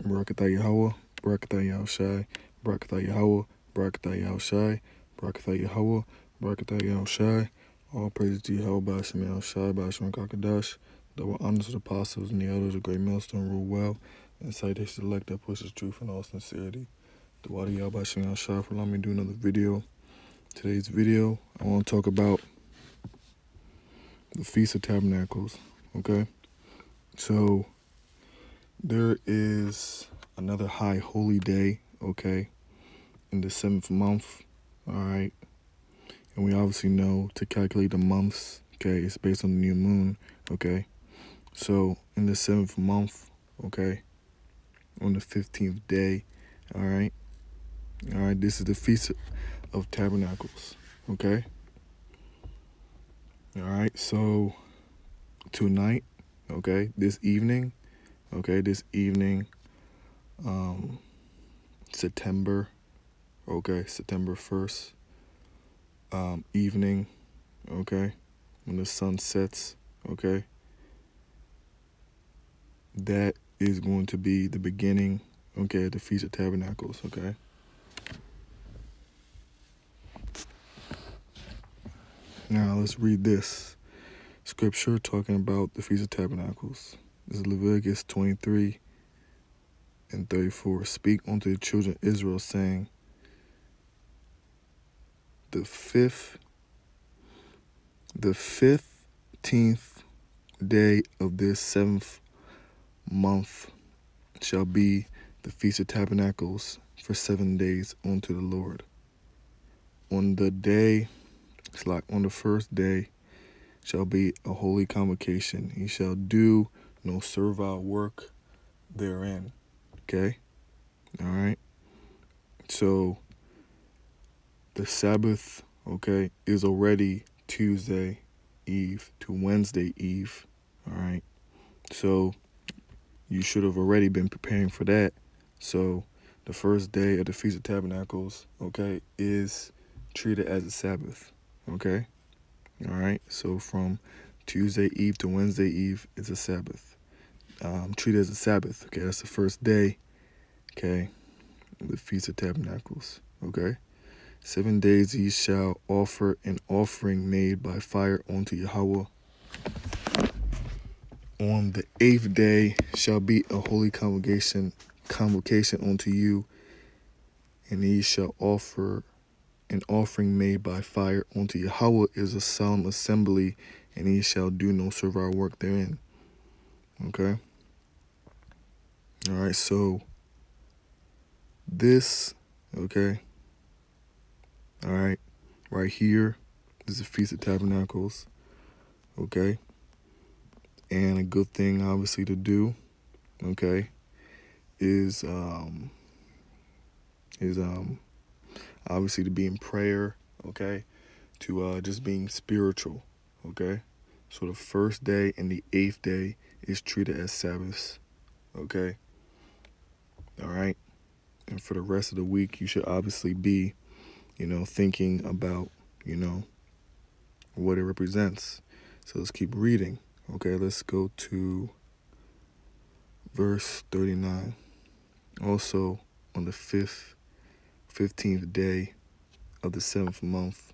Barakatah Yahweh, Barakatah Yahushai, Barakatah Yahweh, Barakatah Yahushai, Barakatah Yahweh, Barakatah Yahushai. All praises to Yahweh, Ba'ashem Yahushai, Ba'ashem Kakadash. Double honors to the apostles and the elders of great millstone rule well, and citation elect that pushes truth in all sincerity. The water Yahweh, Ba'ashem Yahushai, for allowing me to do another video. Today's video, I want to talk about the Feast of Tabernacles, okay? So, there is another high holy day, okay, in the 7th month, all right? And we obviously know to calculate the months, okay, it's based on the new moon, okay? So, in the 7th month, okay, on the 15th day, all right, this is the Feast of Tabernacles, okay? All right, so tonight, okay, this evening, September 1st, evening, okay, when the sun sets, okay, that is going to be the beginning, okay, the Feast of Tabernacles, okay. Now let's read this scripture talking about the Feast of Tabernacles. This is Leviticus 23:34. Speak unto the children of Israel, saying, the 15th day of this 7th month shall be the Feast of Tabernacles for 7 days unto the Lord. On the first day shall be a holy convocation. He shall do no servile work therein. Okay? All right? So, the Sabbath, okay, is already Tuesday Eve to Wednesday Eve. All right? So, you should have already been preparing for that. So, the first day of the Feast of Tabernacles, okay, is treated as a Sabbath. Okay? All right? So, from Tuesday Eve to Wednesday Eve is a Sabbath. Treated as a Sabbath. Okay, that's the first day, okay, the Feast of Tabernacles. Okay? 7 days ye shall offer an offering made by fire unto Yahweh. On the 8th day shall be a holy convocation unto you, and ye shall offer an offering made by fire unto Yahweh is a solemn assembly, and ye shall do no servile work therein. Okay? All right, so this, okay, all right, right here, this is the Feast of Tabernacles, okay, and a good thing, obviously, to do, okay, is obviously to be in prayer, okay, to just being spiritual, okay. So the first day and the 8th day is treated as Sabbaths, okay. All right, and for the rest of the week, you should obviously be, thinking about, what it represents. So let's keep reading. Okay, let's go to verse 39. Also, on the 15th day of the 7th month,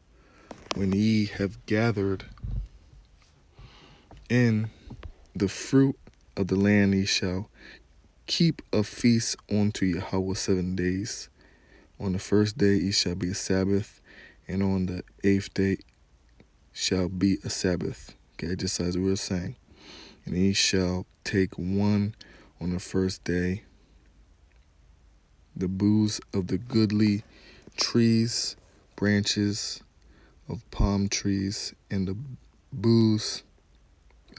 when ye have gathered in the fruit of the land, ye shall keep a feast unto Yahweh 7 days. On the first day ye shall be a Sabbath, and on the 8th day shall be a Sabbath. Okay, just as we were saying. And ye shall take one on the first day, the boughs of the goodly trees, branches of palm trees, and the boughs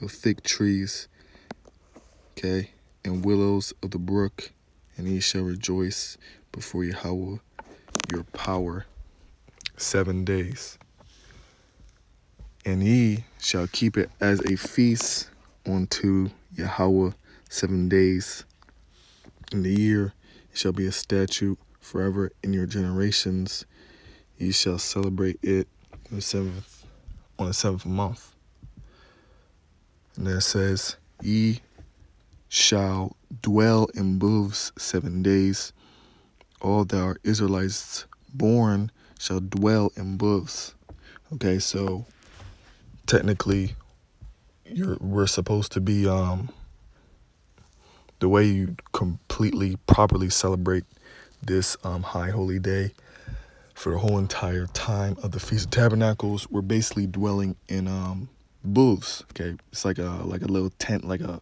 of thick trees, okay, and willows of the brook, and ye shall rejoice before Yahweh your power 7 days. And ye shall keep it as a feast unto Yahweh 7 days. In the year it shall be a statute forever in your generations. Ye shall celebrate it on the 7th month. And that says, ye shall dwell in booths 7 days. All that are Israelites born shall dwell in booths. Okay, so technically, we're supposed to be the way you completely properly celebrate this high holy day for the whole entire time of the Feast of Tabernacles. We're basically dwelling in booths. Okay, it's like a little tent, like a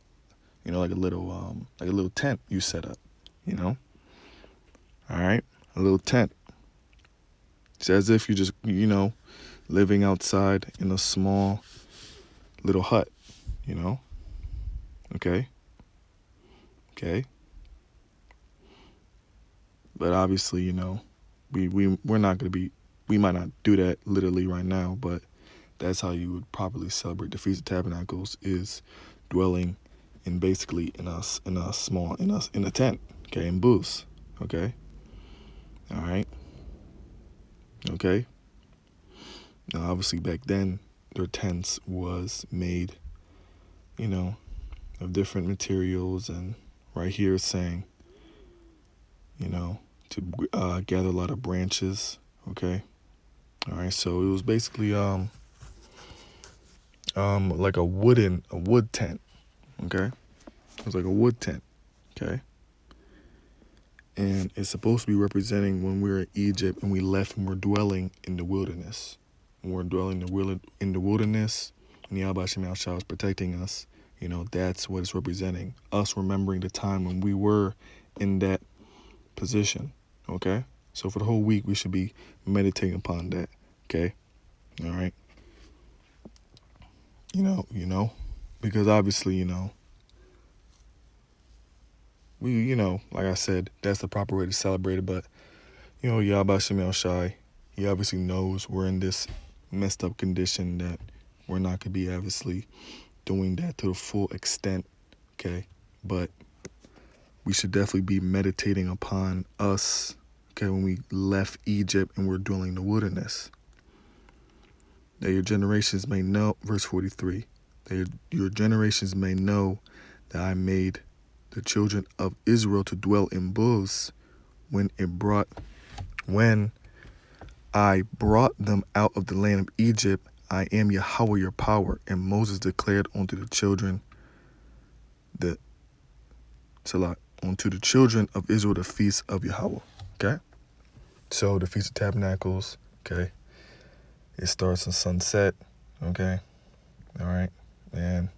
little tent you set up. All right, a little tent. It's as if you're just living outside in a small little hut. Okay. But obviously, we're not gonna be. We might not do that literally right now, but that's how you would properly celebrate the Feast of Tabernacles, is dwelling in basically in a tent, okay, in booths, okay, all right, okay. Now, obviously, back then their tents was made, of different materials, and right here it's saying, to gather a lot of branches, okay, all right. So it was basically like a wood tent, okay. It was like a wood tent, okay. And it's supposed to be representing when we were in Egypt and we left and we're dwelling in the wilderness. When we're dwelling in the wilderness, and Yahweh Shem Shah is protecting us, that's what it's representing. Us remembering the time when we were in that position, okay? So for the whole week, we should be meditating upon that, okay? All right? Because obviously, we, like I said, that's the proper way to celebrate it. But, Yahweh Shem Shai, he obviously knows we're in this messed up condition that we're not going to be obviously doing that to the full extent, okay? But we should definitely be meditating upon us, okay, when we left Egypt and we're dwelling in the wilderness. That your generations may know, verse 43, that your generations may know that I made the children of Israel to dwell in booths when I brought them out of the land of Egypt. I am Yahweh your power. And Moses declared unto the children of Israel the feast of Yahweh. Okay? So the Feast of Tabernacles, okay, it starts on sunset, okay? All right. And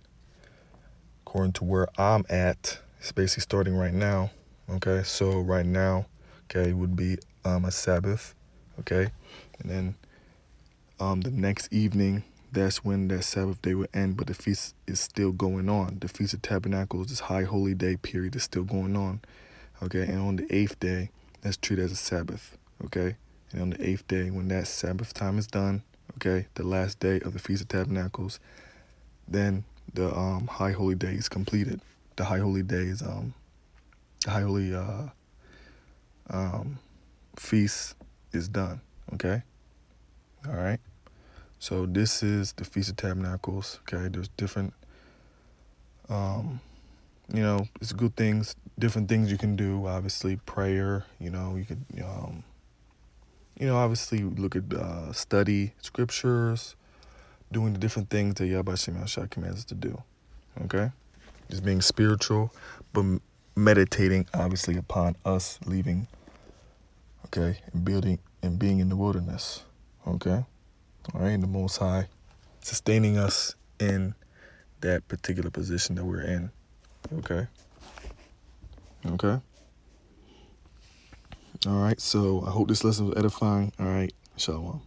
according to where I'm at, it's basically starting right now. Okay, so right now, okay, would be a Sabbath, okay, and then the next evening, that's when that Sabbath day would end, but the feast is still going on. The Feast of Tabernacles, this high holy day period, is still going on, okay, and on the 8th day, that's treated as a Sabbath, okay, and on the 8th day, when that Sabbath time is done, okay, the last day of the Feast of Tabernacles, then the high holy day is completed. The high holy day is the high holy feast is done. Okay, all right. So this is the Feast of Tabernacles. Okay, there's different, it's good things, different things you can do. Obviously, prayer. You could, obviously look at study scriptures, doing the different things that Yahweh Shem Shah commands us to do. Okay, just being spiritual, but meditating obviously upon us leaving, okay, and being in the wilderness, okay, all right, the Most High sustaining us in that particular position that we're in, okay, all right, so I hope this lesson was edifying. All right, shalom.